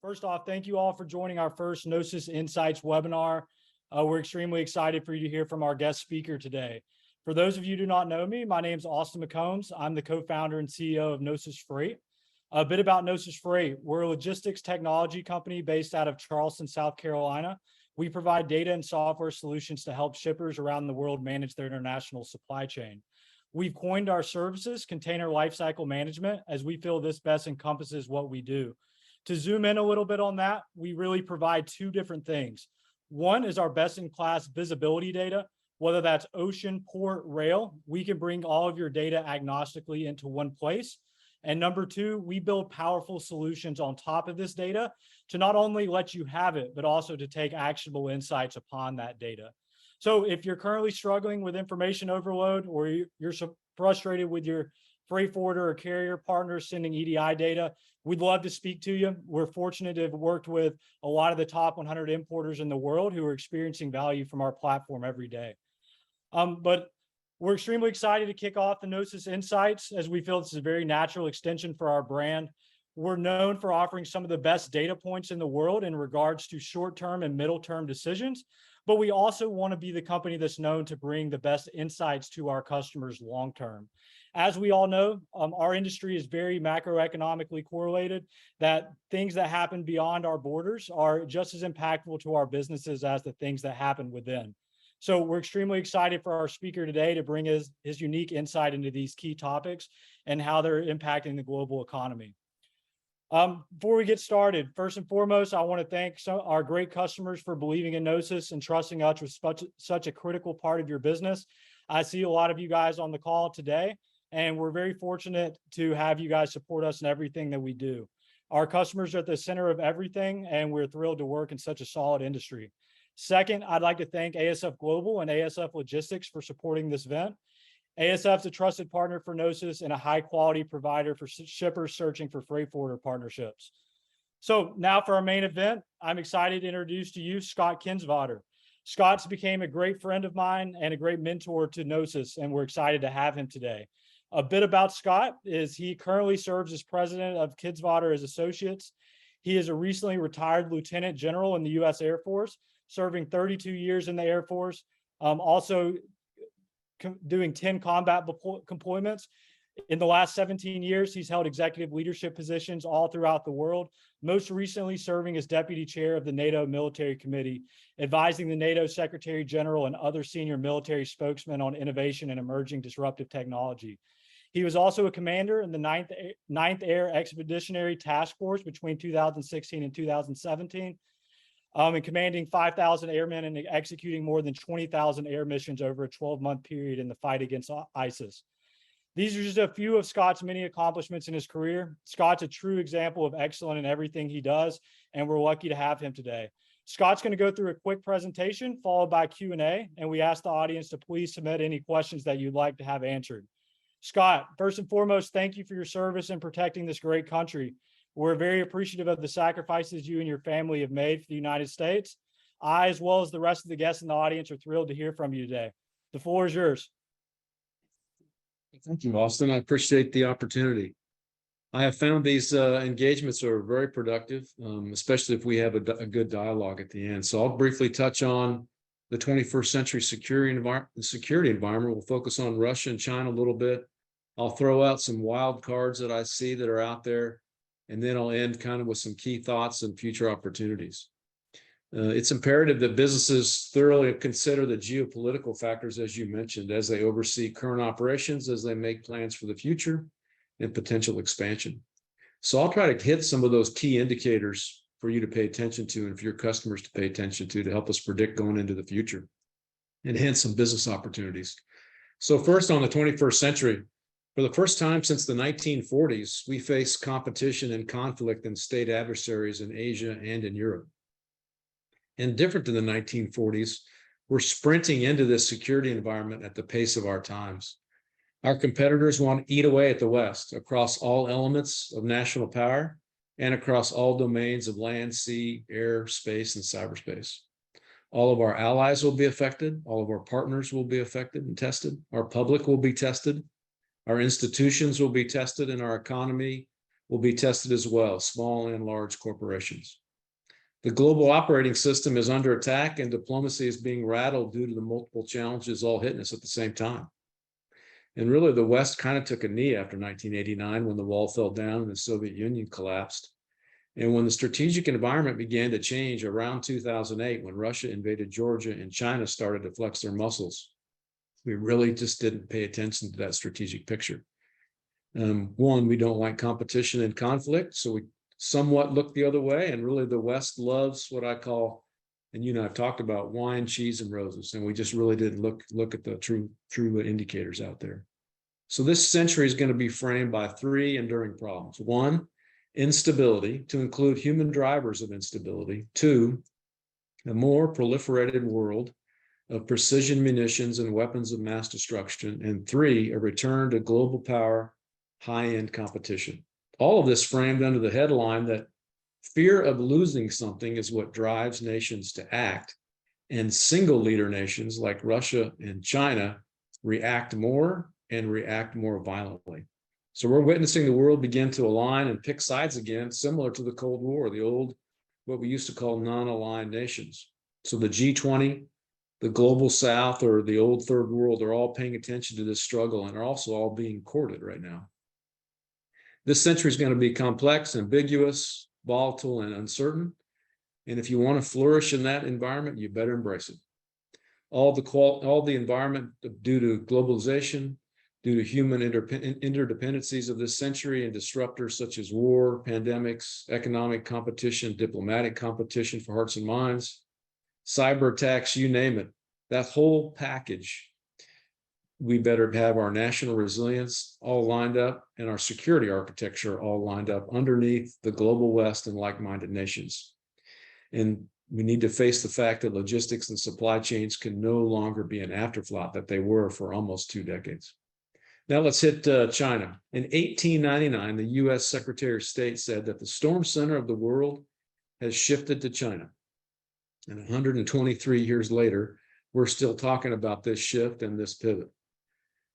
First off, thank you all for joining our first Gnosis Insights webinar. We're extremely excited for you to hear from our guest speaker today. For those of you who do not know me, my name is Austin McCombs. I'm the co-founder and CEO of Gnosis Freight. A bit about Gnosis Freight. We're a logistics technology company based out of Charleston, South Carolina. We provide data and software solutions to help shippers around the world manage their international supply chain. We've coined our services container lifecycle management, as we feel this best encompasses what we do. To zoom in a little bit on that, we really provide two different things. One is our best-in-class visibility data, whether that's ocean, port, rail. We can bring all of your data agnostically into one place. And number two, we build powerful solutions on top of this data to not only let you have it, but also to take actionable insights upon that data. So if you're currently struggling with information overload, or you're frustrated with your freight forwarder or carrier partners sending EDI data, we'd love to speak to you. We're fortunate to have worked with a lot of the top 100 importers in the world who are experiencing value from our platform every day. But we're extremely excited to kick off the Gnosis Insights, as we feel this is a very natural extension for our brand. We're known for offering some of the best data points in the world in regards to short-term and middle-term decisions, but we also want to be the company that's known to bring the best insights to our customers long-term. As we all know, our industry is very macroeconomically correlated, that things that happen beyond our borders are just as impactful to our businesses as the things that happen within. So we're extremely excited for our speaker today to bring his unique insight into these key topics and how they're impacting the global economy. Before we get started, first and foremost, I want to thank our great customers for believing in Gnosis and trusting us with such a critical part of your business. I see a lot of you guys on the call today, and we're very fortunate to have you guys support us in everything that we do. Our customers are at the center of everything, and we're thrilled to work in such a solid industry. Second, I'd like to thank ASF Global and ASF Logistics for supporting this event. ASF is a trusted partner for Gnosis and a high-quality provider for shippers searching for freight forwarder partnerships. So now for our main event, I'm excited to introduce to you Scott Kindsvater. Scott's became a great friend of mine and a great mentor to Gnosis, and we're excited to have him today. A bit about Scott is he currently serves as president of Kindsvater Associates. He is a recently retired lieutenant general in the U.S. Air Force, serving 32 years in the Air Force, also doing 10 combat deployments. In the last 17 years, he's held executive leadership positions all throughout the world, most recently serving as deputy chair of the NATO Military Committee, advising the NATO Secretary General and other senior military spokesmen on innovation and emerging disruptive technology. He was also a commander in the 9th Air Expeditionary Task Force between 2016 and 2017, and commanding 5,000 airmen and executing more than 20,000 air missions over a 12-month period in the fight against ISIS. These are just a few of Scott's many accomplishments in his career. Scott's a true example of excellence in everything he does, and we're lucky to have him today. Scott's going to go through a quick presentation followed by Q&A, and we ask the audience to please submit any questions that you'd like to have answered. Scott, first and foremost, thank you for your service in protecting this great country. We're very appreciative of the sacrifices you and your family have made for the United States. I, as well as the rest of the guests in the audience, are thrilled to hear from you today. The floor is yours. Thank you, Austin. I appreciate the opportunity. I have found these engagements are very productive, especially if we have a good dialogue at the end. So I'll briefly touch on the 21st century security environment. We'll focus on Russia and China a little bit. I'll throw out some wild cards that I see that are out there, and then I'll end kind of with some key thoughts and future opportunities. It's imperative that businesses thoroughly consider the geopolitical factors, as you mentioned, as they oversee current operations, as they make plans for the future and potential expansion. So I'll try to hit some of those key indicators for you to pay attention to and for your customers to pay attention to help us predict going into the future and hence some business opportunities. So first, on the 21st century, for the first time since the 1940s, we face competition and conflict in state adversaries in Asia and in Europe. And different than the 1940s, we're sprinting into this security environment at the pace of our times. Our competitors want to eat away at the West across all elements of national power and across all domains of land, sea, air, space, and cyberspace. All of our allies will be affected. All of our partners will be affected and tested. Our public will be tested. Our institutions will be tested, and our economy will be tested as well, small and large corporations. The global operating system is under attack and diplomacy is being rattled due to the multiple challenges all hitting us at the same time. And really, the West kind of took a knee after 1989 when the wall fell down and the Soviet Union collapsed. And when the strategic environment began to change around 2008, when Russia invaded Georgia and China started to flex their muscles, we really just didn't pay attention to that strategic picture. One, we don't like competition and conflict, so we somewhat look the other way. And really, the West loves what I call, and you know, I've talked about wine, cheese, and roses, and we just really didn't look at the true indicators out there. So this century is going to be framed by three enduring problems. One, instability, to include human drivers of instability. Two, a more proliferated world of precision munitions and weapons of mass destruction. And three, a return to global power, high-end competition. All of this framed under the headline that fear of losing something is what drives nations to act, and single leader nations like Russia and China react more and react more violently. So we're witnessing the world begin to align and pick sides again, similar to the Cold War, the old, what we used to call non-aligned nations. So the G20, the global South, or the old third world are all paying attention to this struggle and are also all being courted right now. This century is going to be complex, ambiguous, volatile, and uncertain. And if you want to flourish in that environment, you better embrace it. All the environment due to globalization, due to human interdependencies of this century and disruptors such as war, pandemics, economic competition, diplomatic competition for hearts and minds, cyber attacks, you name it, that whole package, we better have our national resilience all lined up and our security architecture all lined up underneath the global West and like-minded nations. And we need to face the fact that logistics and supply chains can no longer be an afterthought that they were for almost 2 decades. Now let's hit China. In 1899, the US Secretary of State said that the storm center of the world has shifted to China. And 123 years later, we're still talking about this shift and this pivot.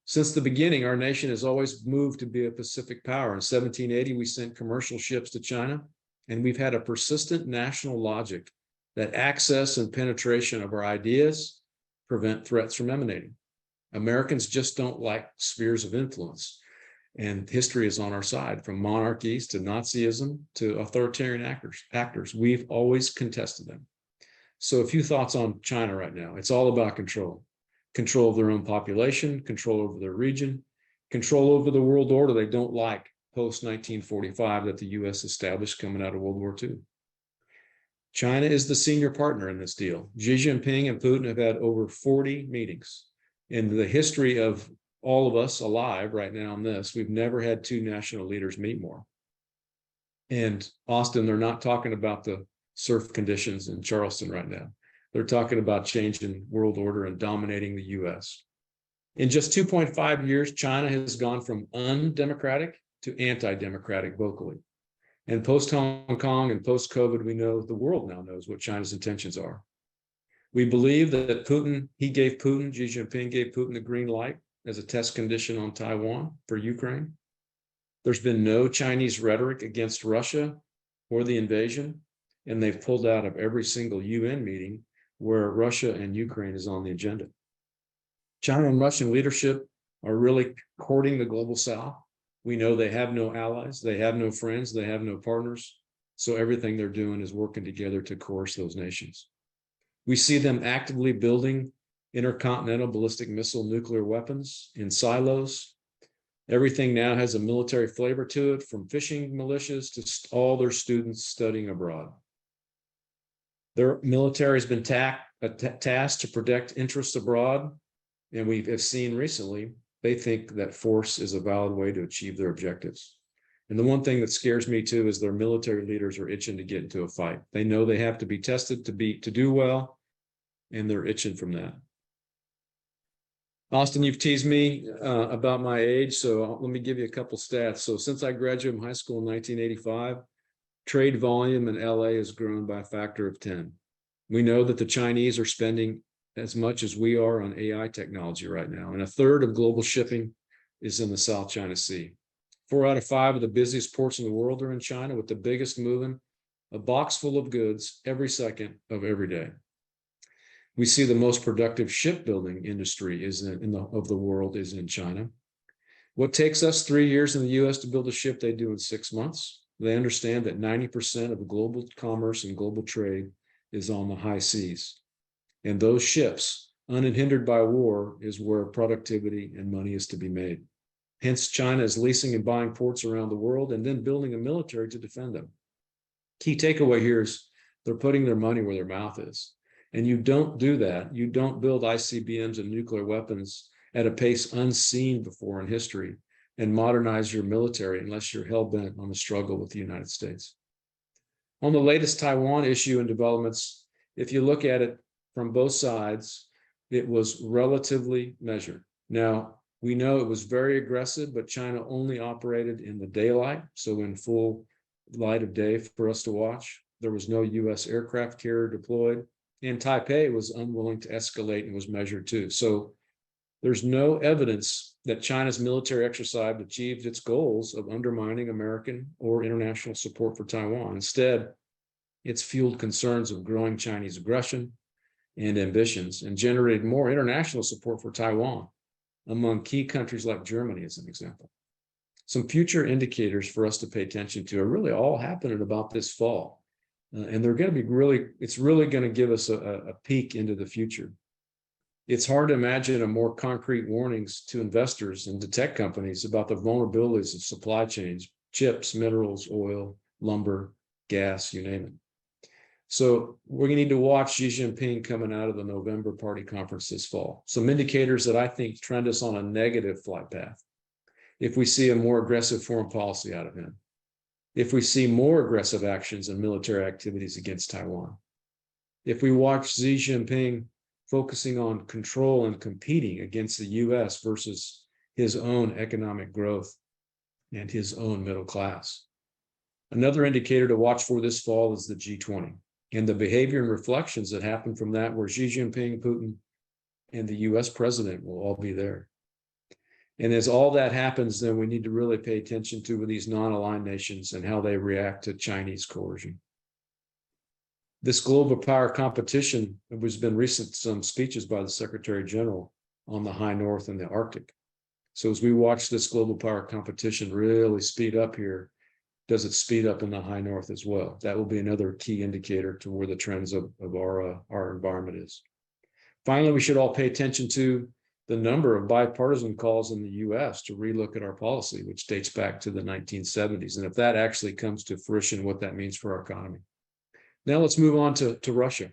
Since the beginning, our nation has always moved to be a Pacific power. In 1780, we sent commercial ships to China, and we've had a persistent national logic that access and penetration of our ideas prevent threats from emanating. Americans just don't like spheres of influence, and history is on our side, from monarchies to Nazism to authoritarian actors. We've always contested them. So a few thoughts on China right now. It's all about control. Control of their own population, control over their region, control over the world order they don't like post-1945 that the US established coming out of World War II. China is the senior partner in this deal. Xi Jinping and Putin have had over 40 meetings. In the history of all of us alive right now in this, we've never had two national leaders meet more. And Austin, they're not talking about the surf conditions in Charleston right now. They're talking about changing world order and dominating the US. In just 2.5 years, China has gone from undemocratic to anti-democratic vocally. And post-Hong Kong and post-COVID, we know the world now knows what China's intentions are. We believe that Xi Jinping gave Putin the green light as a test condition on Taiwan for Ukraine. There's been no Chinese rhetoric against Russia or the invasion, and they've pulled out of every single UN meeting where Russia and Ukraine is on the agenda. China and Russian leadership are really courting the global South. We know they have no allies, they have no friends, they have no partners. So everything they're doing is working together to coerce those nations. We see them actively building intercontinental ballistic missile nuclear weapons in silos. Everything now has a military flavor to it, from fishing militias to all their students studying abroad. Their military has been tasked to protect interests abroad, and we have seen recently, they think that force is a valid way to achieve their objectives. And the one thing that scares me too is their military leaders are itching to get into a fight. They know they have to be tested to do well, and they're itching from that. Austin, you've teased me about my age, so let me give you a couple stats. So since I graduated from high school in 1985, trade volume in LA has grown by a factor of 10. We know that the Chinese are spending as much as we are on AI technology right now, and a third of global shipping is in the South China Sea. 4 out of 5 of the busiest ports in the world are in China, with the biggest moving a box full of goods every second of every day. We see the most productive shipbuilding industry of the world is in China. What takes us 3 years in the US to build a ship, they do in 6 months. They understand that 90% of global commerce and global trade is on the high seas. And those ships, unhindered by war, is where productivity and money is to be made. Hence, China is leasing and buying ports around the world and then building a military to defend them. Key takeaway here is they're putting their money where their mouth is. And you don't do that. You don't build ICBMs and nuclear weapons at a pace unseen before in history and modernize your military unless you're hell-bent on the struggle with the United States. On the latest Taiwan issue and developments, if you look at it from both sides, it was relatively measured. Now, we know it was very aggressive, but China only operated in the daylight, so in full light of day for us to watch. There was no US aircraft carrier deployed, and Taipei was unwilling to escalate and was measured too. So there's no evidence that China's military exercise achieved its goals of undermining American or international support for Taiwan. Instead, it's fueled concerns of growing Chinese aggression and ambitions and generated more international support for Taiwan among key countries like Germany, as an example. Some future indicators for us to pay attention to are really all happening about this fall. And they're going to be it's really going to give us a peek into the future. It's hard to imagine a more concrete warnings to investors and to tech companies about the vulnerabilities of supply chains, chips, minerals, oil, lumber, gas, you name it. So we're going to need to watch Xi Jinping coming out of the November party conference this fall. Some indicators that I think trend us on a negative flight path. If we see a more aggressive foreign policy out of him, if we see more aggressive actions and military activities against Taiwan, if we watch Xi Jinping focusing on control and competing against the US versus his own economic growth and his own middle class. Another indicator to watch for this fall is the G20 and the behavior and reflections that happen from that, where Xi Jinping, Putin, and the US president will all be there. And as all that happens, then we need to really pay attention to these non-aligned nations and how they react to Chinese coercion. This global power competition, there's been some speeches by the Secretary General on the high north and the Arctic. So as we watch this global power competition really speed up here, does it speed up in the high north as well? That will be another key indicator to where the trends of our environment is. Finally, we should all pay attention to the number of bipartisan calls in the US to relook at our policy, which dates back to the 1970s. And if that actually comes to fruition, what that means for our economy. Now let's move on to Russia.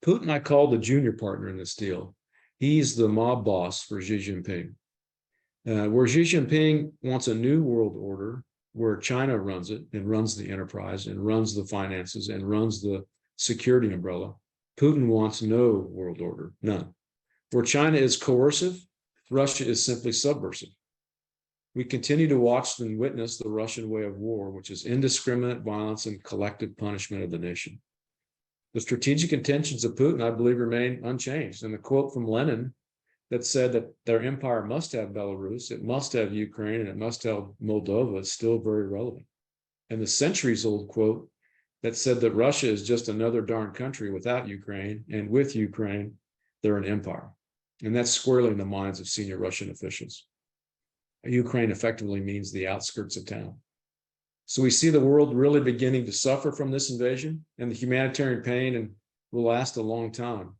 Putin, I call the junior partner in this deal. He's the mob boss for Xi Jinping. Where Xi Jinping wants a new world order, where China runs it and runs the enterprise and runs the finances and runs the security umbrella, Putin wants no world order, none. Where China is coercive, Russia is simply subversive. We continue to watch and witness the Russian way of war, which is indiscriminate violence and collective punishment of the nation. The strategic intentions of Putin, I believe, remain unchanged. And the quote from Lenin that said that their empire must have Belarus, it must have Ukraine, and it must have Moldova is still very relevant. And the centuries-old quote that said that Russia is just another darn country without Ukraine, and with Ukraine, they're an empire. And that's squarely in the minds of senior Russian officials. Ukraine effectively means the outskirts of town. So we see the world really beginning to suffer from this invasion, and the humanitarian pain and will last a long time.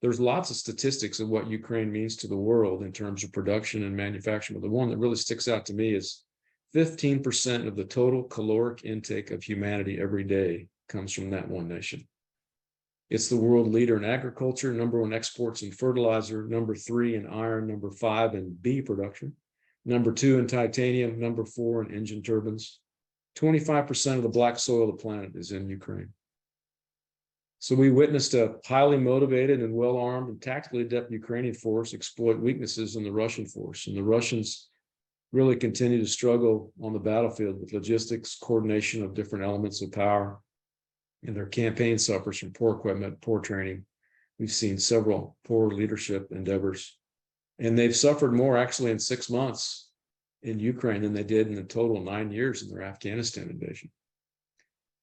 There's lots of statistics of what Ukraine means to the world in terms of production and manufacturing, but the one that really sticks out to me is 15% of the total caloric intake of humanity every day comes from that one nation. It's the world leader in agriculture, #1 exports in fertilizer, #3 in iron, #5 in bee production, #2 in titanium, #4 in engine turbines. 25% of the black soil of the planet is in Ukraine. So we witnessed a highly motivated and well-armed and tactically adept Ukrainian force exploit weaknesses in the Russian force. And the Russians really continue to struggle on the battlefield with logistics, coordination of different elements of power. And their campaign suffers from poor equipment, poor training. We've seen several poor leadership endeavors. And they've suffered more actually in 6 months in Ukraine than they did in the total 9 years in their Afghanistan invasion.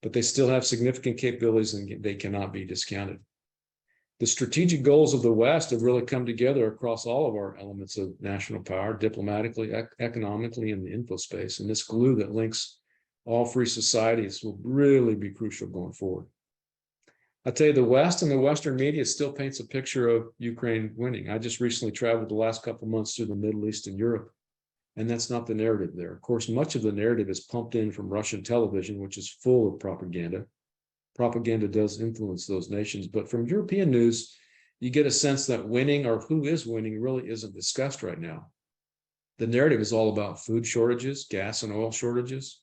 But they still have significant capabilities and they cannot be discounted. The strategic goals of the West have really come together across all of our elements of national power, diplomatically, economically, and the info space. And this glue that links all free societies will really be crucial going forward. I tell you, the West and the Western media still paints a picture of Ukraine winning. I just recently traveled the last couple of months through the Middle East and Europe, and that's not the narrative there. Of course, much of the narrative is pumped in from Russian television, which is full of propaganda. Propaganda does influence those nations, but from European news, you get a sense that winning or who is winning really isn't discussed right now. The narrative is all about food shortages, gas and oil shortages,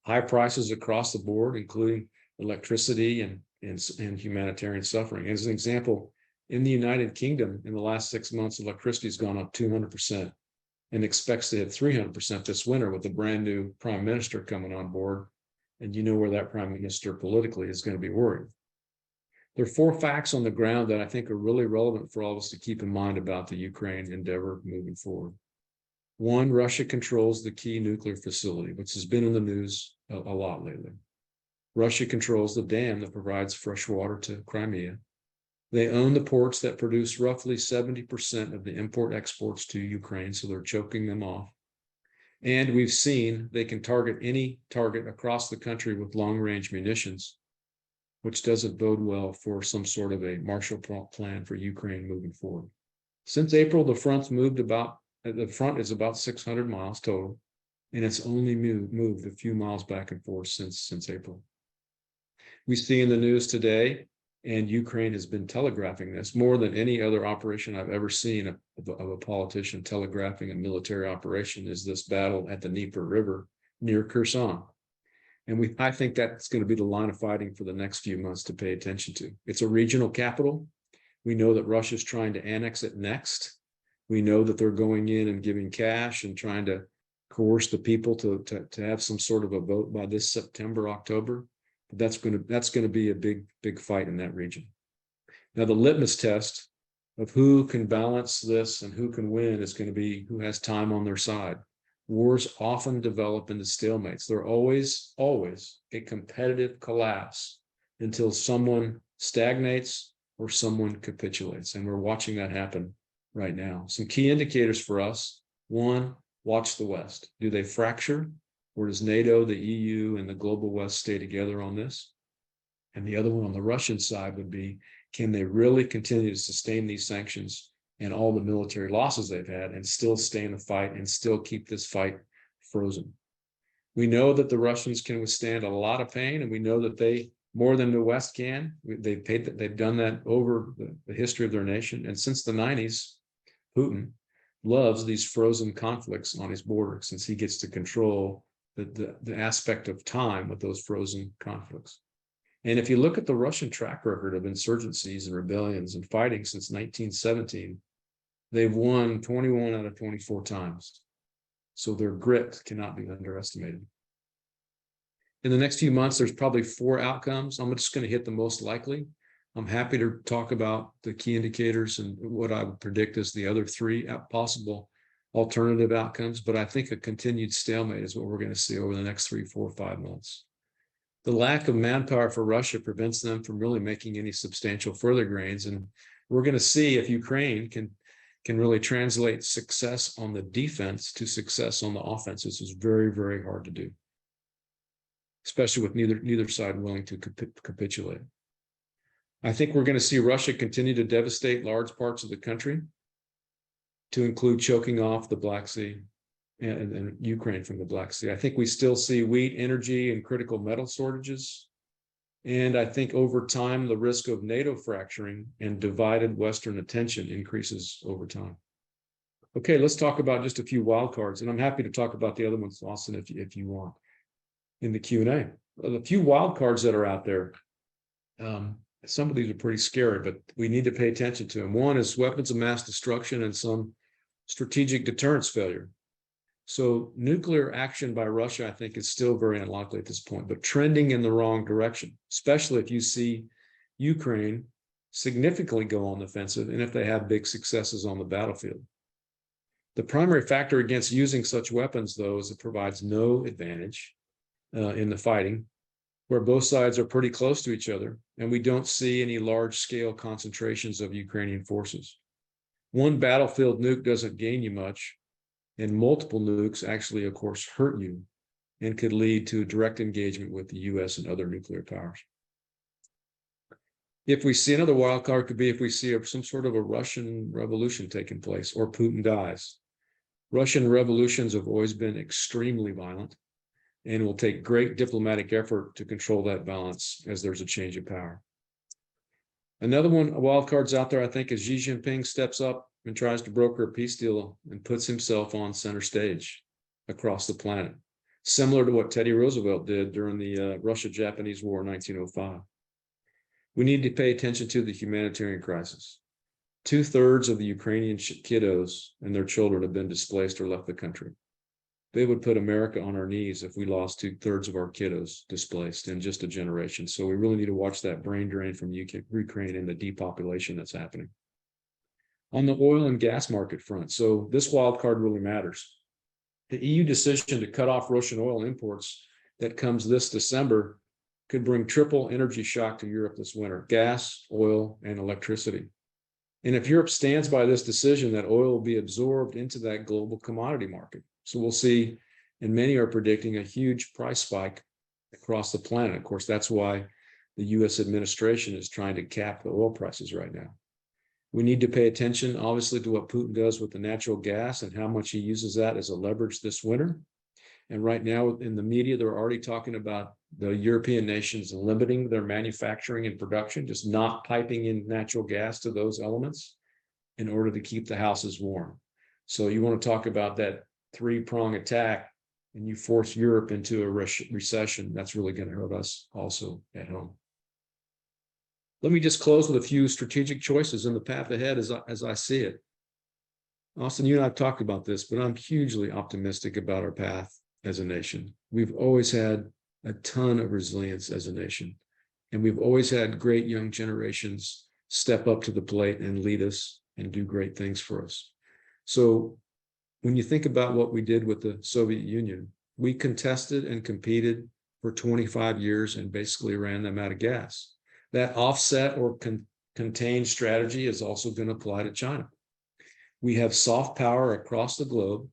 high prices across the board, including electricity and humanitarian suffering. As an example, in the United Kingdom, in the last 6 months, electricity has gone up 200% and expects to hit 300% this winter with a brand new prime minister coming on board. And you know where that prime minister politically is going to be worried. There are 4 facts on the ground that I think are really relevant for all of us to keep in mind about the Ukraine endeavor moving forward. 1, Russia controls the key nuclear facility, which has been in the news a lot lately. Russia controls the dam that provides fresh water to Crimea. They own the ports that produce roughly 70% of the import exports to Ukraine, so they're choking them off. And we've seen they can target any target across the country with long-range munitions, which doesn't bode well for some sort of a Marshall Plan for Ukraine moving forward. Since April, the front is about 600 miles total, and it's only moved a few miles back and forth since April. We see in the news today, and Ukraine has been telegraphing this more than any other operation I've ever seen of a politician telegraphing a military operation, is this battle at the Dnieper River near Kherson. And I think that's going to be the line of fighting for the next few months to pay attention to. It's a regional capital. We know that Russia's trying to annex it next. We know that they're going in and giving cash and trying to coerce the people to have some sort of a vote by this September, October. But that's going to be a big fight in that region. Now, the litmus test of who can balance this and who can win is going to be who has time on their side. Wars often develop into stalemates. They're always a competitive collapse until someone stagnates or someone capitulates. And we're watching that happen right now. Some key indicators for us: 1, watch the West. Do they fracture? Or does NATO, the EU, and the global West stay together on this? And the other one on the Russian side would be, can they really continue to sustain these sanctions and all the military losses they've had and still stay in the fight and still keep this fight frozen? We know that the Russians can withstand a lot of pain, and we know that they, more than the West can. They've done that over the history of their nation. And since the 90s, Putin loves these frozen conflicts on his border, since he gets to control the aspect of time with those frozen conflicts. And if you look at the Russian track record of insurgencies and rebellions and fighting since 1917, they've won 21 out of 24 times. So their grit cannot be underestimated. In the next few months, there's probably 4 outcomes. I'm just going to hit the most likely. I'm happy to talk about the key indicators and what I would predict as the other 3 possible alternative outcomes, but I think a continued stalemate is what we're going to see over the next 3, 4, 5 months. The lack of manpower for Russia prevents them from really making any substantial further gains, and we're going to see if Ukraine can really translate success on the defense to success on the offense. This is very, very hard to do, especially with neither side willing to capitulate. I think we're going to see Russia continue to devastate large parts of the country, to include choking off the Black Sea and Ukraine from the Black Sea. I think we still see wheat, energy, and critical metal shortages. And I think over time, the risk of NATO fracturing and divided Western attention increases over time. Okay, let's talk about just a few wild cards, and I'm happy to talk about the other ones, Austin, if you want, in the Q&A. The few wild cards that are out there, some of these are pretty scary, but we need to pay attention to them. 1 is weapons of mass destruction and some strategic deterrence failure. So nuclear action by Russia, I think, is still very unlikely at this point, but trending in the wrong direction, especially if you see Ukraine significantly go on the offensive and if they have big successes on the battlefield. The primary factor against using such weapons, though, is it provides no advantage in the fighting, where both sides are pretty close to each other, and we don't see any large-scale concentrations of Ukrainian forces. One battlefield nuke doesn't gain you much, and multiple nukes actually, of course, hurt you and could lead to direct engagement with the US and other nuclear powers. If we see another wild card, could be if we see some sort of a Russian revolution taking place or Putin dies. Russian revolutions have always been extremely violent and will take great diplomatic effort to control that balance as there's a change of power. Another one, a wild card's out there, I think, is Xi Jinping steps up and tries to broker a peace deal and puts himself on center stage across the planet, similar to what Teddy Roosevelt did during the Russia-Japanese War in 1905. We need to pay attention to the humanitarian crisis. 2/3 of the Ukrainian kiddos and their children have been displaced or left the country. They would put America on our knees if we lost 2/3 of our kiddos displaced in just a generation. So we really need to watch that brain drain from Ukraine and the depopulation that's happening. On the oil and gas market front, so this wild card really matters. The EU decision to cut off Russian oil imports that comes this December could bring triple energy shock to Europe this winter: gas, oil, and electricity. And if Europe stands by this decision, that oil will be absorbed into that global commodity market. So we'll see, and many are predicting, a huge price spike across the planet. Of course, that's why the US administration is trying to cap the oil prices right now. We need to pay attention, obviously, to what Putin does with the natural gas and how much he uses that as a leverage this winter. And right now in the media, they're already talking about the European nations limiting their manufacturing and production, just not piping in natural gas to those elements in order to keep the houses warm. So you want to talk about that three-prong attack and you force Europe into a recession, that's really going to hurt us also at home. Let me just close with a few strategic choices in the path ahead as I see it. Austin, you and I have talked about this, but I'm hugely optimistic about our path as a nation. We've always had a ton of resilience as a nation, and we've always had great young generations step up to the plate and lead us and do great things for us. So when you think about what we did with the Soviet Union, we contested and competed for 25 years and basically ran them out of gas. That offset or contained strategy is also going to apply to China. We have soft power across the globe.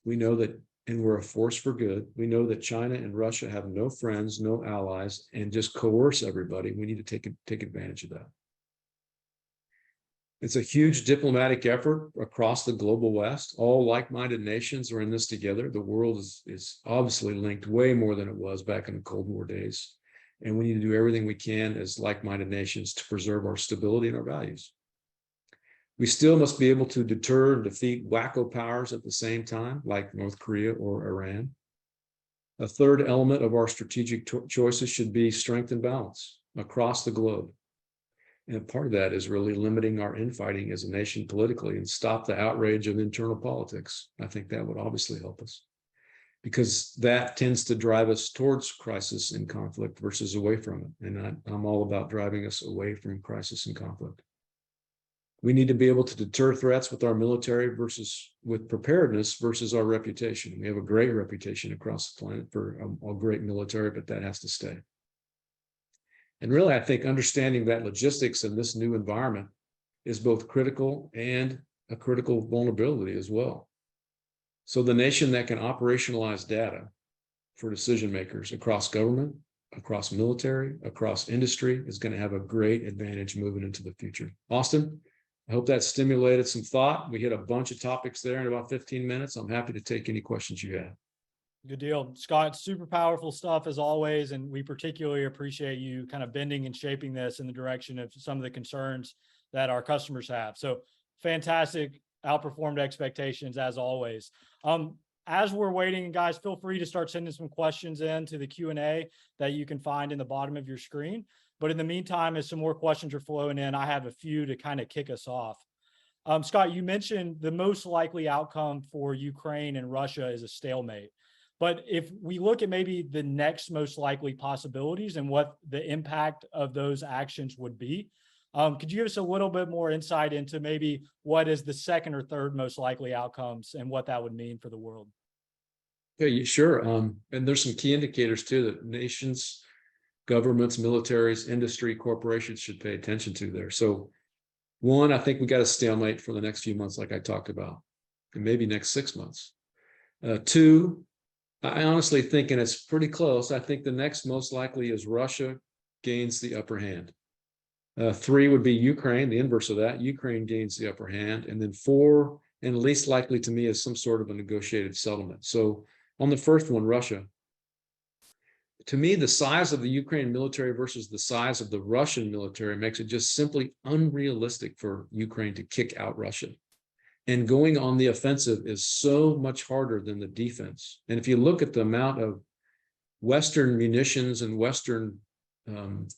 We know that, and we're a force for good. We know that China and Russia have no friends, no allies, and just coerce everybody. We need to take advantage of that. It's a huge diplomatic effort across the global West. All like-minded nations are in this together. The world is obviously linked way more than it was back in the Cold War days. And we need to do everything we can as like-minded nations to preserve our stability and our values. We still must be able to deter and defeat wacko powers at the same time, like North Korea or Iran. A third element of our strategic choices should be strength and balance across the globe. And part of that is really limiting our infighting as a nation politically and stop the outrage of internal politics. I think that would obviously help us, because that tends to drive us towards crisis and conflict versus away from it. And I'm all about driving us away from crisis and conflict. We need to be able to deter threats with our military versus with preparedness versus our reputation. We have a great reputation across the planet for a great military, but that has to stay. And really, I think understanding that logistics in this new environment is both critical and a critical vulnerability as well. So the nation that can operationalize data for decision makers across government, across military, across industry is going to have a great advantage moving into the future. Austin, I hope that stimulated some thought. We hit a bunch of topics there in about 15 minutes. I'm happy to take any questions you have. Good deal. Scott, super powerful stuff as always, and we particularly appreciate you kind of bending and shaping this in the direction of some of the concerns that our customers have. So fantastic, outperformed expectations as always. As we're waiting, guys, feel free to start sending some questions in to the Q&A that you can find in the bottom of your screen. But in the meantime, as some more questions are flowing in, I have a few to kind of kick us off. Scott, you mentioned the most likely outcome for Ukraine and Russia is a stalemate. But if we look at maybe the next most likely possibilities and what the impact of those actions would be, Could you give us a little bit more insight into maybe what is the second or third most likely outcomes and what that would mean for the world? Yeah, sure. And there's some key indicators too that nations, governments, militaries, industry, corporations should pay attention to there. So one, I think we got a stalemate for the next few months, like I talked about, and maybe next 6 months. Two, I honestly think, and it's pretty close, I think the next most likely is Russia gains the upper hand. Three would be Ukraine, the inverse of that. Ukraine gains the upper hand. And then four, and least likely to me, is some sort of a negotiated settlement. So on the first one, Russia, to me, the size of the Ukrainian military versus the size of the Russian military makes it just simply unrealistic for Ukraine to kick out Russia. And going on the offensive is so much harder than the defense. And if you look at the amount of Western munitions and Western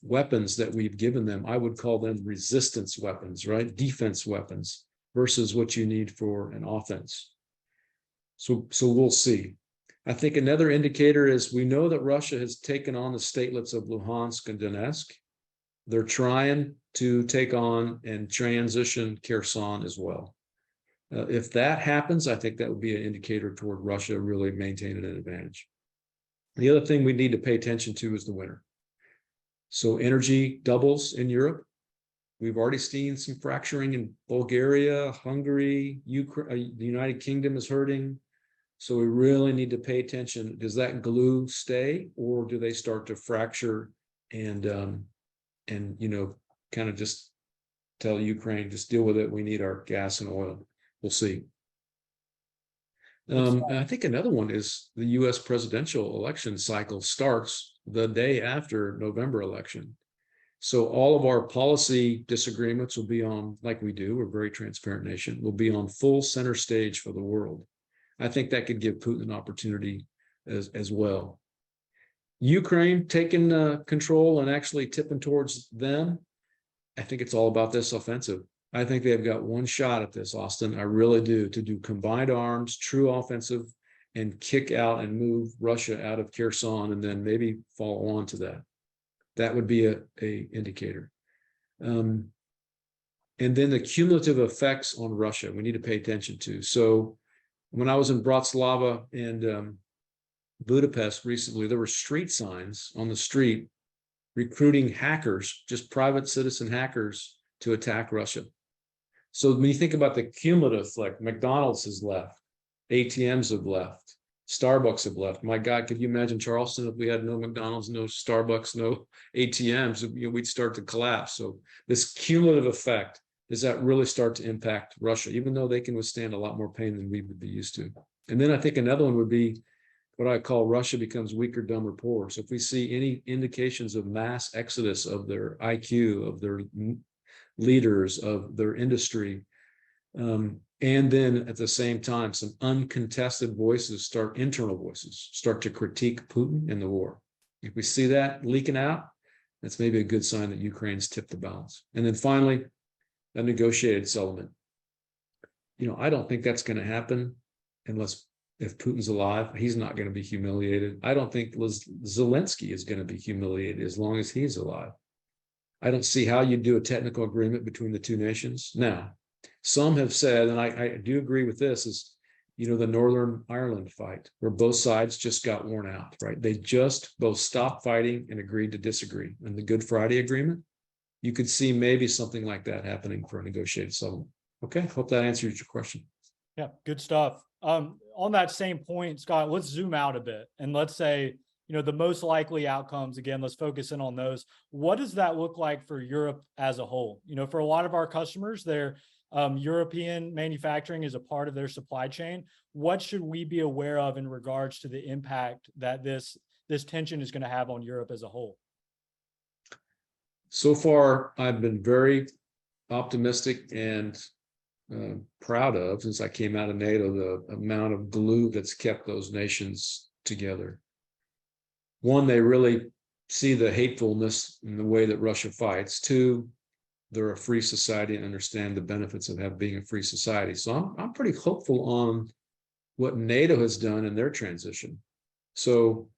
weapons that we've given them, I would call them resistance weapons, right? Defense weapons versus what you need for an offense. So we'll see. I think another indicator is we know that Russia has taken on the statelets of Luhansk and Donetsk. They're trying to take on and transition Kherson as well. If that happens, I think that would be an indicator toward Russia really maintaining an advantage. The other thing we need to pay attention to is the winter. So energy doubles in Europe. We've already seen some fracturing in Bulgaria, Hungary, Ukraine, the United Kingdom is hurting. So we really need to pay attention. Does that glue stay, or do they start to fracture and kind of just tell Ukraine, just deal with it. We need our gas and oil. We'll see. And I think another one is the U.S. presidential election cycle starts the day after November election. So all of our policy disagreements will be on, like we do, we're a very transparent nation, will be on full center stage for the world. I think that could give Putin an opportunity as well. Ukraine taking control and actually tipping towards them. I think it's all about this offensive. I think they've got one shot at this, Austin. I really do, to do combined arms, true offensive, and kick out and move Russia out of Kherson, and then maybe follow on to that. That would be a indicator. And then the cumulative effects on Russia we need to pay attention to. So when I was in Bratislava and Budapest recently, there were street signs on the street recruiting hackers, just private citizen hackers, to attack Russia. So when you think about the cumulative, like McDonald's has left, ATMs have left, Starbucks have left. My God, could you imagine Charleston if we had no McDonald's, no Starbucks, no ATMs? We'd start to collapse. So this cumulative effect, does that really start to impact Russia, even though they can withstand a lot more pain than we would be used to? And then I think another one would be what I call Russia becomes weaker, dumber, poor. So if we see any indications of mass exodus of their IQ, of their leaders, of their industry, and then at the same time, some uncontested voices internal voices start to critique Putin and the war. If we see that leaking out, that's maybe a good sign that Ukraine's tipped the balance. And then finally, a negotiated settlement. I don't think that's going to happen if Putin's alive. He's not going to be humiliated. I don't think Zelensky is going to be humiliated as long as he's alive. I don't see how you do a technical agreement between the two nations. Now, some have said, and I do agree with this, is, the Northern Ireland fight, where both sides just got worn out, right? They just both stopped fighting and agreed to disagree. And the Good Friday Agreement, you could see maybe something like that happening for a negotiated settlement. Okay, hope that answers your question. Yeah, good stuff. On that same point, Scott, let's zoom out a bit and let's say, the most likely outcomes, again, let's focus in on those. What does that look like for Europe as a whole? For a lot of our customers, their European manufacturing is a part of their supply chain. What should we be aware of in regards to the impact that this tension is going to have on Europe as a whole? So far, I've been very optimistic and proud of, since I came out of NATO, the amount of glue that's kept those nations together. One, they really see the hatefulness in the way that Russia fights. Two, they're a free society and understand the benefits of being a free society. So I'm pretty hopeful on what NATO has done in their transition. So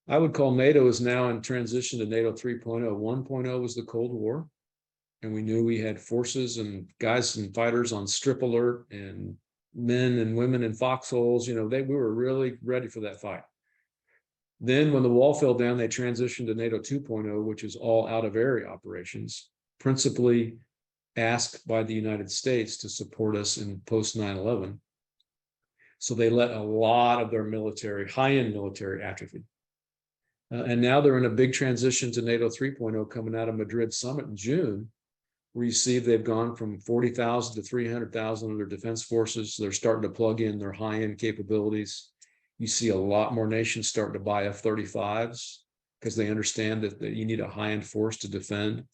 I would call NATO is now in transition to NATO 3.0. 1.0 was the Cold War. and we knew we had forces and guys and fighters on strip alert and men and women in foxholes. We were really ready for that fight. Then when the wall fell down, they transitioned to NATO 2.0, which is all out of area operations, principally asked by the United States to support us in post 9/11. So they let a lot of their military, high-end military atrophy. And now they're in a big transition to NATO 3.0 coming out of Madrid summit in June, where you see they've gone from 40,000 to 300,000 of their defense forces. They're starting to plug in their high-end capabilities. You see a lot more nations starting to buy F-35s because they understand that you need a high-end force to defend.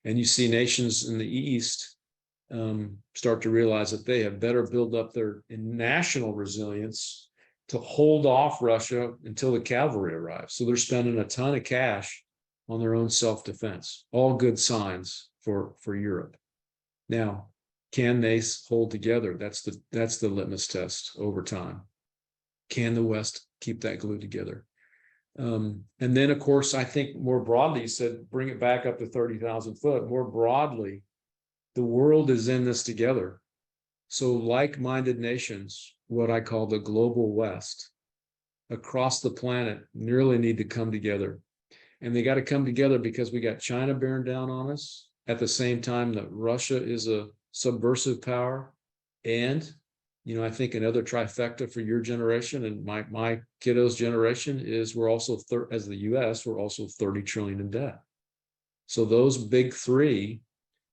And you see nations in the East start to realize that they have better build up their national resilience to hold off Russia until the cavalry arrives. So they're spending a ton of cash on their own self-defense. All good signs for Europe. Now, can they hold together? That's the litmus test over time. Can the West keep that glue together? And then, of course, I think more broadly, you said, bring it back up to 30,000 foot. More broadly, the world is in this together. So like-minded nations, what I call the global West, across the planet, nearly need to come together. And they got to come together because we got China bearing down on us at the same time that Russia is a subversive power. And, I think another trifecta for your generation and my kiddos' generation is we're also, as the US, we're also 30 trillion in debt. So those big three,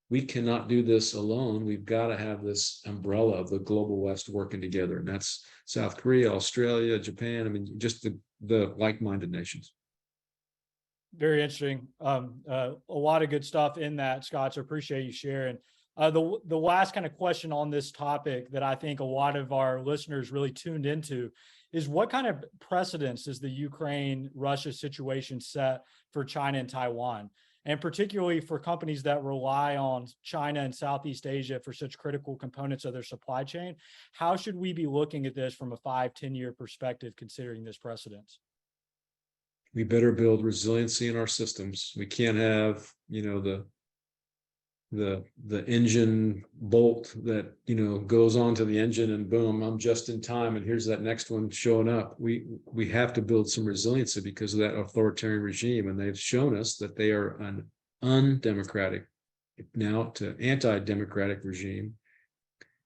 we cannot do this alone. We've got to have this umbrella of the global West working together. And that's South Korea, Australia, Japan. Just the like-minded nations. Very interesting. A lot of good stuff in that, Scott. So appreciate you sharing. The last kind of question on this topic that I think a lot of our listeners really tuned into is what kind of precedents does the Ukraine-Russia situation set for China and Taiwan? And particularly for companies that rely on China and Southeast Asia for such critical components of their supply chain, how should we be looking at this from a 5-10 year perspective, considering this precedence? We better build resiliency in our systems. We can't have, the engine bolt that, goes onto the engine and boom, I'm just in time. And here's that next one showing up. We have to build some resiliency because of that authoritarian regime. And they've shown us that they are an undemocratic, now to anti-democratic regime.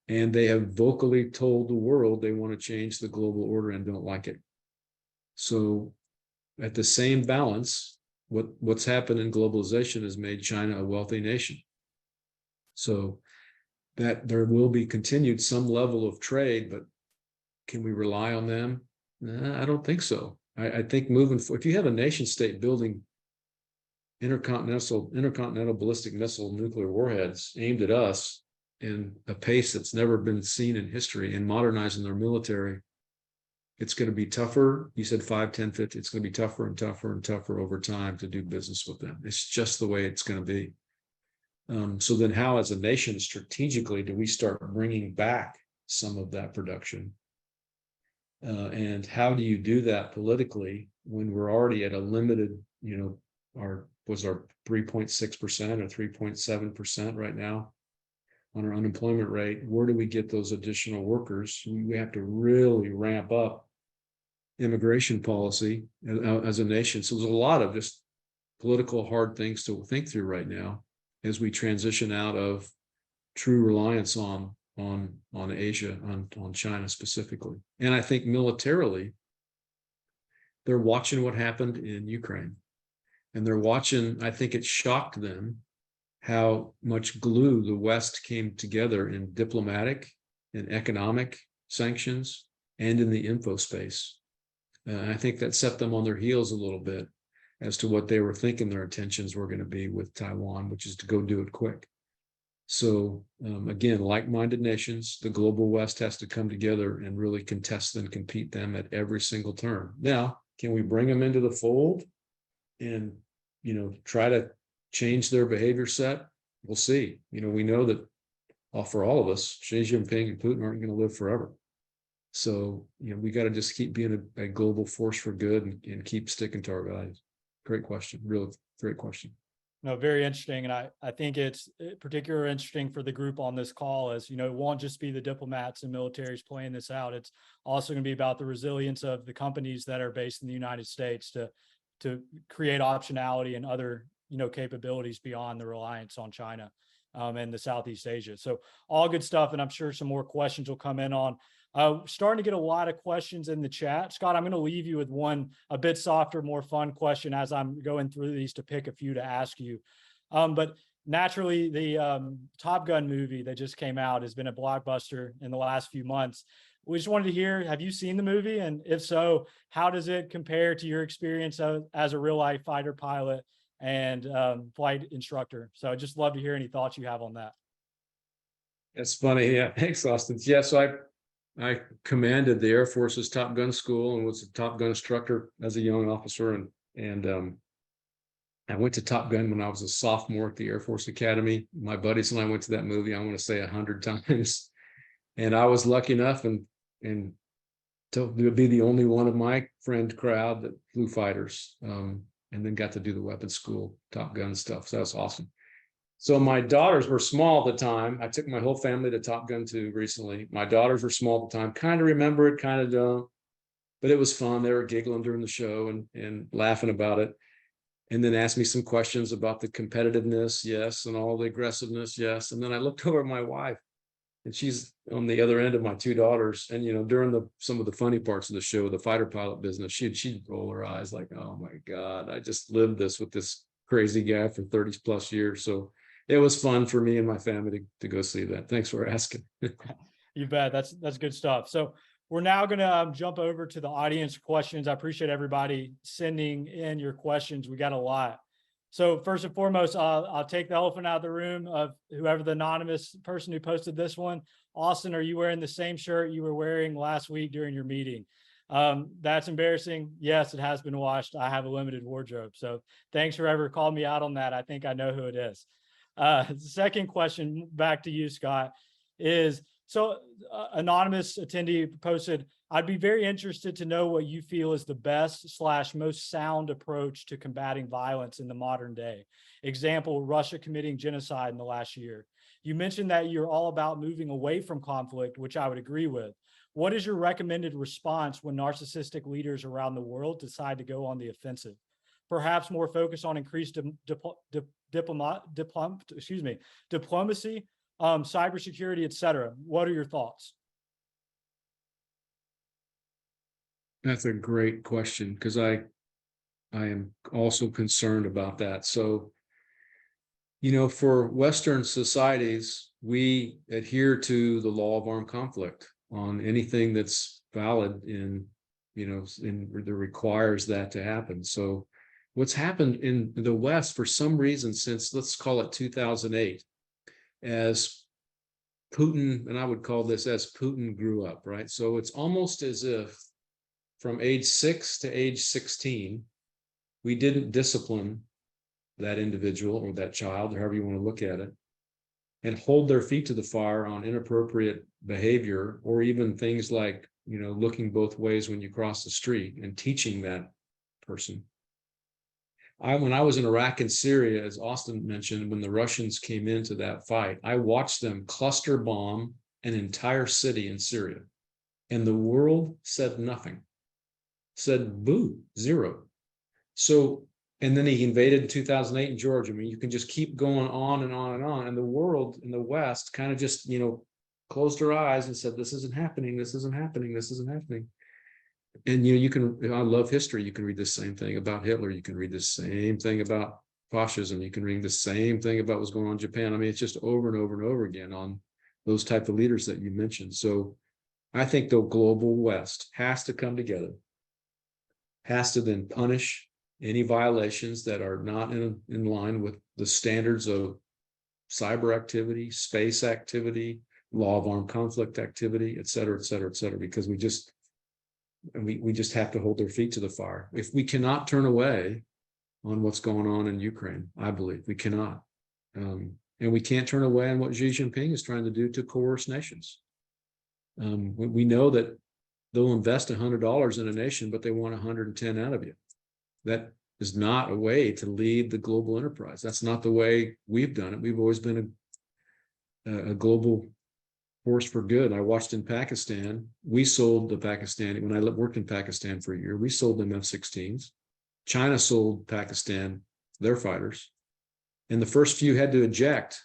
And they have vocally told the world they want to change the global order and don't like it. So at the same balance, what's happened in globalization has made China a wealthy nation. So that there will be continued some level of trade, but can we rely on them? I don't think so. I think moving forward, if you have a nation state building intercontinental ballistic missile nuclear warheads aimed at us in a pace that's never been seen in history and modernizing their military, it's going to be tougher. You said 5, 10, 50. It's going to be tougher and tougher and tougher over time to do business with them. It's just the way it's going to be. So then how, as a nation, strategically, do we start bringing back some of that production? And how do you do that politically when we're already at a limited, our 3.6% or 3.7% right now on our unemployment rate? Where do we get those additional workers? We have to really ramp up immigration policy as a nation. So there's a lot of just political hard things to think through right now as we transition out of true reliance on Asia, on China specifically. And I think militarily, they're watching what happened in Ukraine. And they're watching, I think it shocked them how much glue the West came together in diplomatic and economic sanctions and in the info space. I think that set them on their heels a little bit as to what they were thinking their intentions were going to be with Taiwan, which is to go do it quick. So again, like-minded nations, the global West has to come together and really contest and compete them at every single turn. Now, can we bring them into the fold and, try to change their behavior set? We'll see. We know that for all of us, Xi Jinping and Putin aren't going to live forever. So, we got to just keep being a global force for good and keep sticking to our values. Great question. Really great question. No, very interesting. And I think it's particularly interesting for the group on this call as, it won't just be the diplomats and militaries playing this out. It's also going to be about the resilience of the companies that are based in the United States to create optionality and other, capabilities beyond the reliance on China and the Southeast Asia. So all good stuff. And I'm sure some more questions will come in on. Starting to get a lot of questions in the chat. Scott, I'm going to leave you with one a bit softer, more fun question as I'm going through these to pick a few to ask you. But naturally, the Top Gun movie that just came out has been a blockbuster in the last few months. We just wanted to hear, have you seen the movie? And if so, how does it compare to your experience as a real life fighter pilot and flight instructor? So I'd just love to hear any thoughts you have on that. That's funny. Yeah, thanks, Austin. Yeah, so I commanded the Air Force's Top Gun school and was a Top Gun instructor as a young officer. And I went to Top Gun when I was a sophomore at the Air Force Academy. My buddies and I went to that movie, I want to say 100 times. And I was lucky enough and to be the only one of my friend crowd that flew fighters, and then got to do the weapons school, Top Gun stuff. So that's awesome. So my daughters were small at the time. I took my whole family to Top Gun 2 recently. My daughters were small at the time, kind of remember it, kind of don't, but it was fun. They were giggling during the show and laughing about it. And then asked me some questions about the competitiveness, yes, and all the aggressiveness, yes. And then I looked over at my wife, and she's on the other end of my two daughters. And during some of the funny parts of the show, the fighter pilot business, she'd roll her eyes like, "Oh my God, I just lived this with this crazy guy for 30 plus years." So it was fun for me and my family to go see that. Thanks for asking. You bet. That's good stuff. So we're now going to jump over to the audience questions. I appreciate everybody sending in your questions. We got a lot. So first and foremost, I'll take the elephant out of the room of whoever the anonymous person who posted this one. Austin, are you wearing the same shirt you were wearing last week during your meeting? That's embarrassing. Yes, it has been washed. I have a limited wardrobe. So thanks for ever calling me out on that. I think I know who it is. The second question back to you, Scott, is anonymous attendee posted, "I'd be very interested to know what you feel is the best/most sound approach to combating violence in the modern day. Example, Russia committing genocide in the last year. You mentioned that you're all about moving away from conflict, which I would agree with. What is your recommended response when narcissistic leaders around the world decide to go on the offensive? Perhaps more focus on increased diplomacy, cybersecurity, et cetera. What are your thoughts?" That's a great question, because I am also concerned about that. So, for Western societies, we adhere to the law of armed conflict on anything that's valid that requires that to happen. So what's happened in the West for some reason since, let's call it 2008, as Putin, and I would call this as Putin grew up, right? So it's almost as if from age 6 to age 16, we didn't discipline that individual or that child, or however you want to look at it, and hold their feet to the fire on inappropriate behavior, or even things like, looking both ways when you cross the street, and teaching that person. When I was in Iraq and Syria, as Austin mentioned, when the Russians came into that fight, I watched them cluster bomb an entire city in Syria, and the world said nothing, said boo, zero. So, and then he invaded in 2008 in Georgia. I mean, you can just keep going on and on and on. And the world in the West kind of just, closed their eyes and said, "This isn't happening. This isn't happening. This isn't happening." And I love history. You can read the same thing about Hitler. You can read the same thing about fascism. You can read the same thing about what's going on in Japan. I mean, it's just over and over and over again on those type of leaders that you mentioned. So I think the global West has to come together, has to then punish any violations that are not in line with the standards of cyber activity, space activity, law of armed conflict activity, et cetera, et cetera, et cetera, because we just have to hold their feet to the fire. If we cannot turn away on what's going on in Ukraine, I believe we cannot. And we can't turn away on what Xi Jinping is trying to do to coerce nations. We know that they'll invest $100 in a nation, but they want 110 out of you. That is not a way to lead the global enterprise. That's not the way we've done it. We've always been a global force for good. I watched in Pakistan, we sold the Pakistani, when I worked in Pakistan for a year, we sold them F-16s. China sold Pakistan their fighters. And the first few had to eject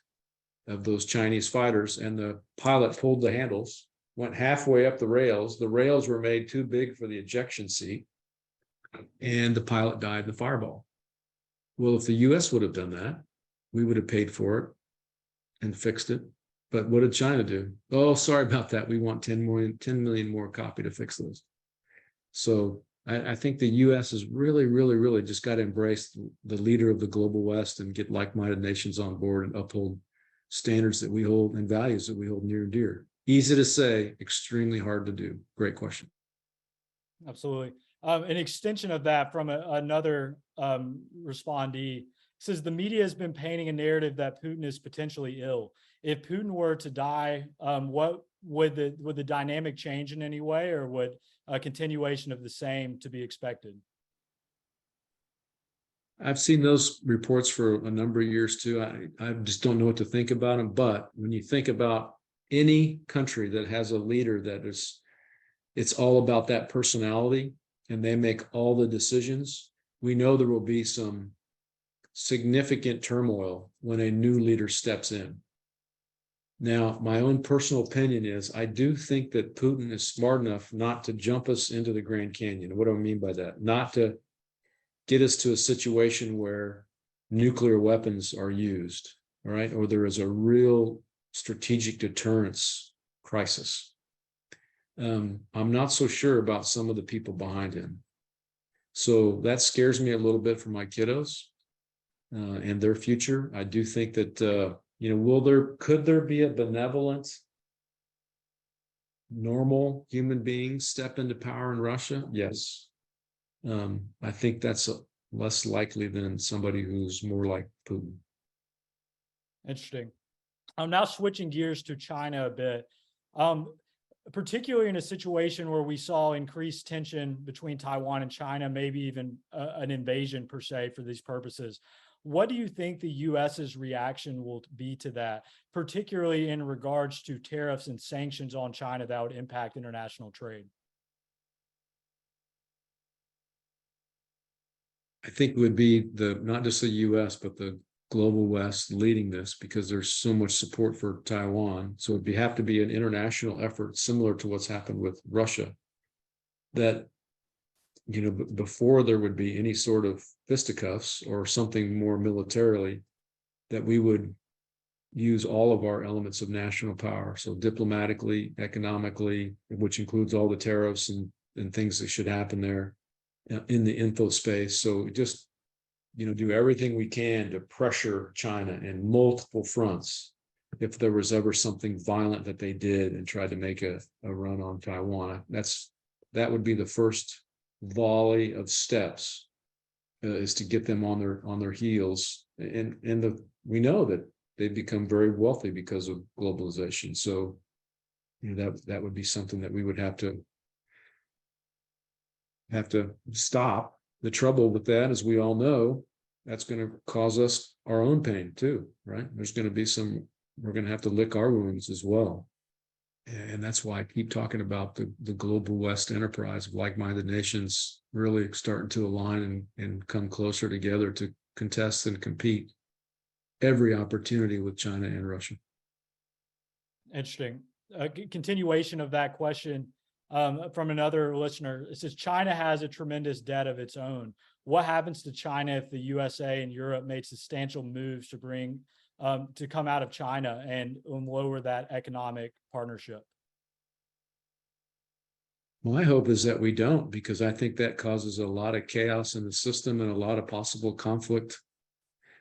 of those Chinese fighters, and the pilot pulled the handles, went halfway up the rails. The rails were made too big for the ejection seat, and the pilot died in the fireball. Well, if the US would have done that, we would have paid for it and fixed it. But what did China do? Oh, sorry about that. We want 10 million more copy to fix those. So I think the US has really just got to embrace the leader of the global West and get like-minded nations on board and uphold standards that we hold and values that we hold near and dear. Easy to say, extremely hard to do. Great question. Absolutely. An extension of that from another respondee says the media has been painting a narrative that Putin is potentially ill. If Putin were to die, what would the dynamic change in any way, or would a continuation of the same to be expected? I've seen those reports for a number of years too. I just don't know what to think about them. But when you think about any country that has a leader that is, it's all about that personality and they make all the decisions, we know there will be some significant turmoil when a new leader steps in. Now, my own personal opinion is I do think that Putin is smart enough not to jump us into the Grand Canyon. What do I mean by that? Not to get us to a situation where nuclear weapons are used, all right, or there is a real strategic deterrence crisis. I'm not so sure about some of the people behind him. So that scares me a little bit for my kiddos and their future. I do think that, could there be a benevolent, normal human being step into power in Russia? Yes. I think that's less likely than somebody who's more like Putin. Interesting. I'm now switching gears to China a bit, particularly in a situation where we saw increased tension between Taiwan and China, maybe even an invasion per se for these purposes. What do you think the US's reaction will be to that, particularly in regards to tariffs and sanctions on China that would impact international trade? I think it would be not just the US, but the global West leading this, because there's so much support for Taiwan. So it'd have to be an international effort similar to what's happened with Russia, that, before there would be any sort of fisticuffs or something more militarily, that we would use all of our elements of national power. So diplomatically, economically, which includes all the tariffs and things that should happen there in the info space. So just, do everything we can to pressure China in multiple fronts if there was ever something violent that they did and tried to make a run on Taiwan. That would be the first volley of steps, is to get them on their heels. And we know that they've become very wealthy because of globalization. So that would be something that we would have to stop. The trouble with that, as we all know, that's going to cause us our own pain too, right? There's going to be we're going to have to lick our wounds as well. And that's why I keep talking about the global West enterprise of like-minded nations really starting to align and come closer together to contest and compete every opportunity with China and Russia. Interesting. Continuation of that question from another listener. It says, China has a tremendous debt of its own. What happens to China if the USA and Europe made substantial moves to come out of China and lower that economic partnership? My hope is that we don't, because I think that causes a lot of chaos in the system and a lot of possible conflict,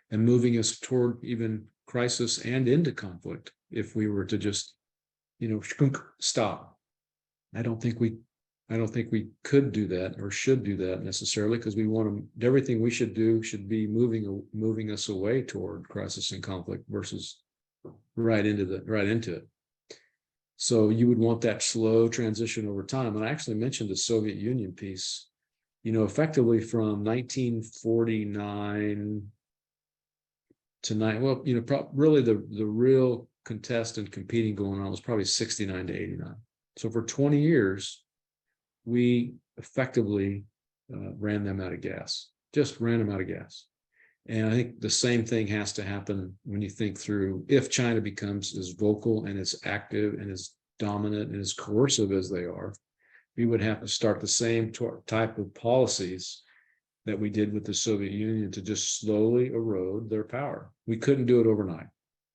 and moving us toward even crisis and into conflict if we were to just, stop. I don't think we could do that or should do that necessarily, because everything we should do should be moving us away toward crisis and conflict versus right into it. So you would want that slow transition over time. And I actually mentioned the Soviet Union piece. effectively from 1949 to really the real contest and competing going on was probably 69 to 89. So for 20 years, we effectively ran them out of gas, just ran them out of gas. And I think the same thing has to happen when you think through if China becomes as vocal and as active and as dominant and as coercive as they are, we would have to start the same type of policies that we did with the Soviet Union to just slowly erode their power. We couldn't do it overnight.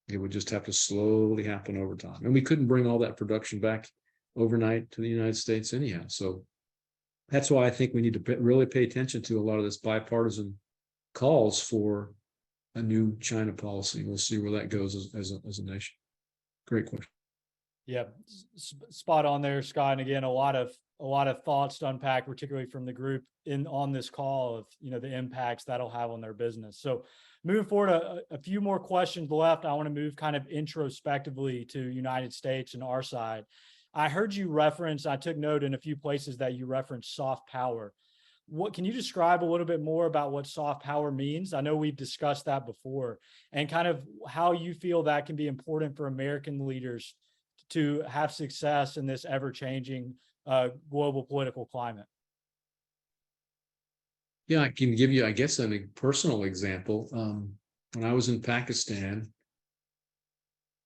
It would just have to slowly happen over time. And we couldn't bring all that production back overnight to the United States anyhow. So that's why I think we need to really pay attention to a lot of this bipartisan calls for a new China policy. We'll see where that goes as a nation. Great question. Yeah, spot on there, Scott. And again, a lot of thoughts to unpack, particularly from the group on this call of the impacts that'll have on their business. So moving forward, a few more questions left. I want to move kind of introspectively to United States and our side. I heard you reference, I took note in a few places that you referenced soft power. What can you describe a little bit more about what soft power means? I know we've discussed that before, and kind of how you feel that can be important for American leaders to have success in this ever-changing global political climate. Yeah, I can give you, I guess, a personal example. When I was in Pakistan,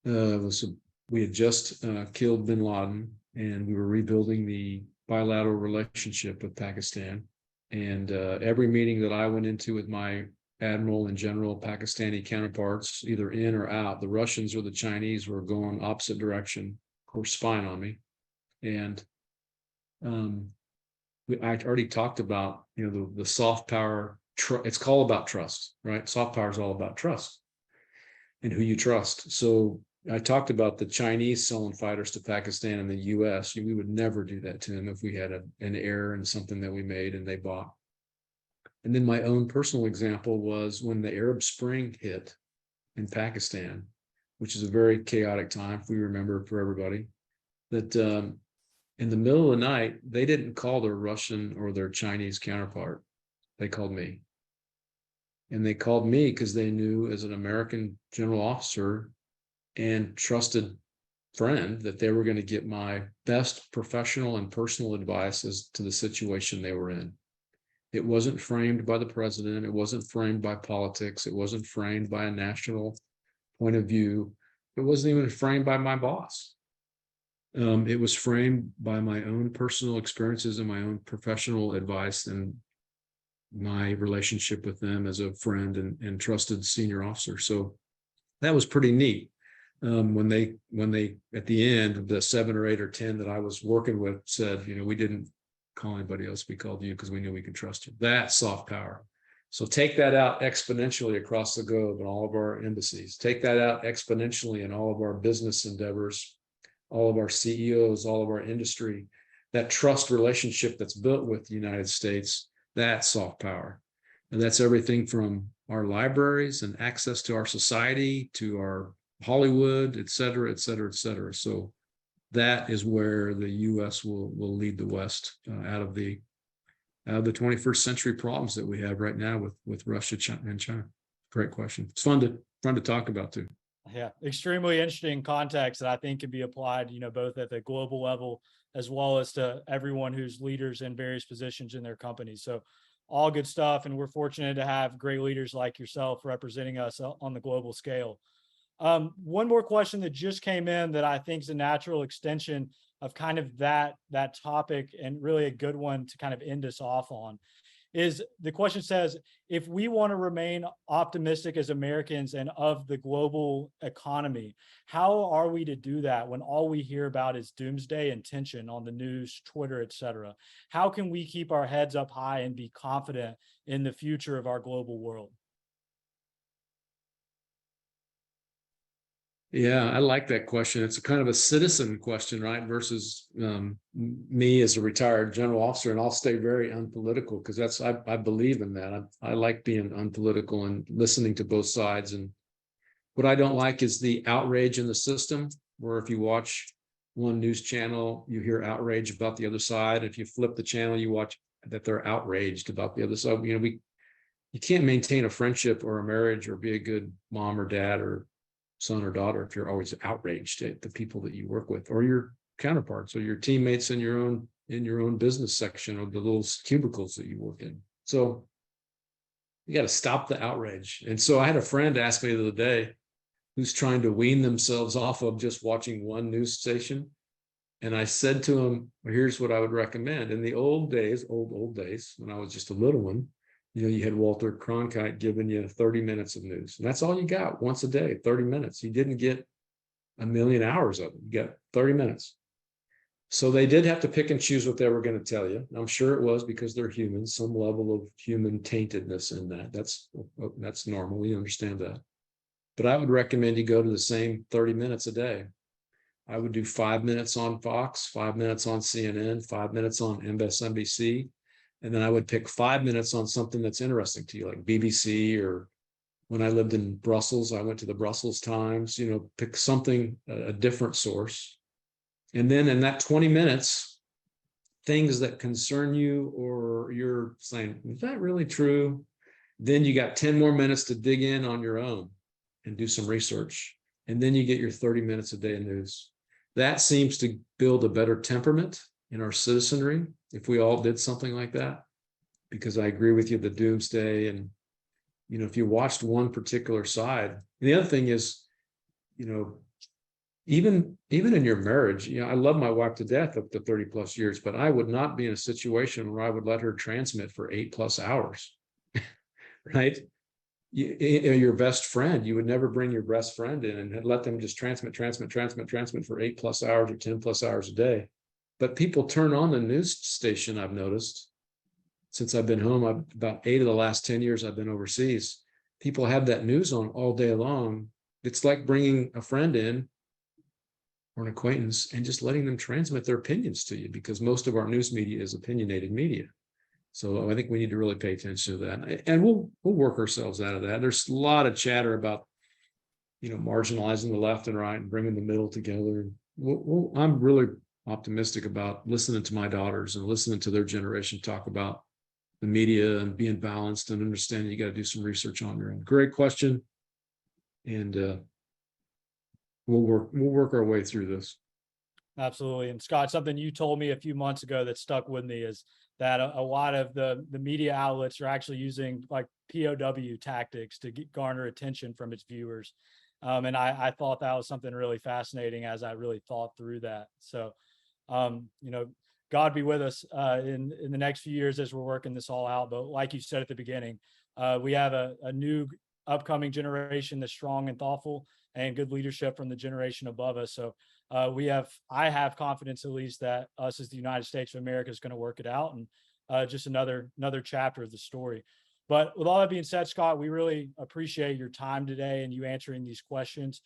we had just killed bin Laden, and we were rebuilding the bilateral relationship with Pakistan. And every meeting that I went into with my admiral and general Pakistani counterparts, either in or out, the Russians or the Chinese were going opposite direction, of course, spying on me. And I already talked about, the soft power. It's all about trust, right? Soft power is all about trust and who you trust. So I talked about the Chinese selling fighters to Pakistan and the U.S. We would never do that to them if we had an error in something that we made and they bought. And then my own personal example was when the Arab Spring hit in Pakistan, which is a very chaotic time, if we remember, for everybody, that in the middle of the night, they didn't call their Russian or their Chinese counterpart. They called me. And they called me because they knew, as an American general officer and trusted friend, that they were going to get my best professional and personal advice as to the situation they were in. It wasn't framed by the president. It wasn't framed by politics. It wasn't framed by a national point of view. It wasn't even framed by my boss. It was framed by my own personal experiences and my own professional advice and my relationship with them as a friend and trusted senior officer. So that was pretty neat. When they at the end, the 7 or 8 or 10 that I was working with said, we didn't call anybody else, we called you because we knew we could trust you. That's soft power. So take that out exponentially across the globe in all of our embassies. Take that out exponentially in all of our business endeavors, all of our CEOs, all of our industry. That trust relationship that's built with the United States, that's soft power. And that's everything from our libraries and access to our society, to our Hollywood, et cetera, et cetera, et cetera. So that is where the U.S. will lead the West out of the 21st century problems that we have right now with Russia and China. Great question. It's fun to talk about too. Yeah, extremely interesting context that I think can be applied, both at the global level as well as to everyone who's leaders in various positions in their companies. So all good stuff. And we're fortunate to have great leaders like yourself representing us on the global scale. One more question that just came in that I think is a natural extension of kind of that topic, and really a good one to kind of end us off on, is the question says, if we want to remain optimistic as Americans and of the global economy, how are we to do that when all we hear about is doomsday and tension on the news, Twitter, et cetera? How can we keep our heads up high and be confident in the future of our global world? Yeah, I like that question. It's a kind of a citizen question, right? Versus me as a retired general officer, and I'll stay very unpolitical because I believe in that. I like being unpolitical and listening to both sides. And what I don't like is the outrage in the system, where if you watch one news channel, you hear outrage about the other side. If you flip the channel, you watch that they're outraged about the other side. You can't maintain a friendship or a marriage or be a good mom or dad or son or daughter if you're always outraged at the people that you work with or your counterparts or your teammates in your own business section or the little cubicles that you work in. So you got to stop the outrage. And so I had a friend ask me the other day who's trying to wean themselves off of just watching one news station. And I said to him, well, here's what I would recommend. In the old days, old days, when I was just a little one, you had Walter Cronkite giving you 30 minutes of news. And that's all you got once a day, 30 minutes. You didn't get a million hours of it. You got 30 minutes. So they did have to pick and choose what they were going to tell you. I'm sure it was because they're humans, some level of human taintedness in that. That's normal. We understand that. But I would recommend you go to the same 30 minutes a day. I would do 5 minutes on Fox, 5 minutes on CNN, 5 minutes on MSNBC. And then I would pick 5 minutes on something that's interesting to you, like BBC, or when I lived in Brussels, I went to the Brussels Times, pick something, a different source. And then in that 20 minutes, things that concern you or you're saying, is that really true? Then you got 10 more minutes to dig in on your own and do some research. And then you get your 30 minutes a day of news. That seems to build a better temperament in our citizenry if we all did something like that. Because I agree with you, the doomsday, and if you watched one particular side. And the other thing is, even in your marriage, I love my wife to death up to 30 plus years, but I would not be in a situation where I would let her transmit for 8+ hours, right? Your best friend, you would never bring your best friend in and let them just transmit for 8+ hours or 10+ hours a day. But people turn on the news station, I've noticed, since I've been home, about 8 of the last 10 years I've been overseas. People have that news on all day long. It's like bringing a friend in or an acquaintance and just letting them transmit their opinions to you, because most of our news media is opinionated media. So I think we need to really pay attention to that, and we'll work ourselves out of that. There's a lot of chatter about, marginalizing the left and right and bringing the middle together. I'm really optimistic about listening to my daughters and listening to their generation talk about the media and being balanced and understanding you got to do some research on your own. Great question, and we'll work our way through this. Absolutely. And Scott, something you told me a few months ago that stuck with me is that a lot of the media outlets are actually using like POW tactics to garner attention from its viewers. And I thought that was something really fascinating as I really thought through that. So, God be with us in the next few years as we're working this all out. But like you said at the beginning, we have a new upcoming generation that's strong and thoughtful, and good leadership from the generation above us. So I have confidence, at least, that us as the United States of America is going to work it out, and just another chapter of the story. But with all that being said, Scott, we really appreciate your time today and you answering these questions.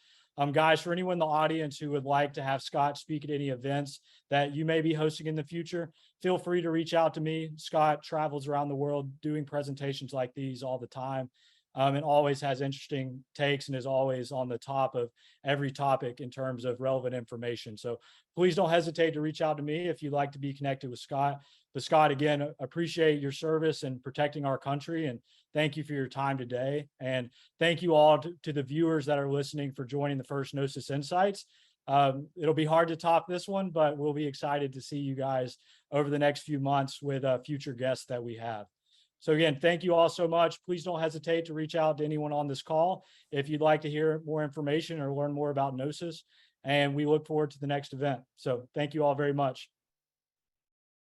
Guys, for anyone in the audience who would like to have Scott speak at any events that you may be hosting in the future, feel free to reach out to me. Scott travels around the world doing presentations like these all the time. And always has interesting takes and is always on the top of every topic in terms of relevant information. So please don't hesitate to reach out to me if you'd like to be connected with Scott. But Scott, again, appreciate your service in protecting our country, and thank you for your time today. And thank you all to the viewers that are listening for joining the first Gnosis Insights. It'll be hard to top this one, but we'll be excited to see you guys over the next few months with future guests that we have. So again, thank you all so much. Please don't hesitate to reach out to anyone on this call if you'd like to hear more information or learn more about Gnosis. And we look forward to the next event. So thank you all very much.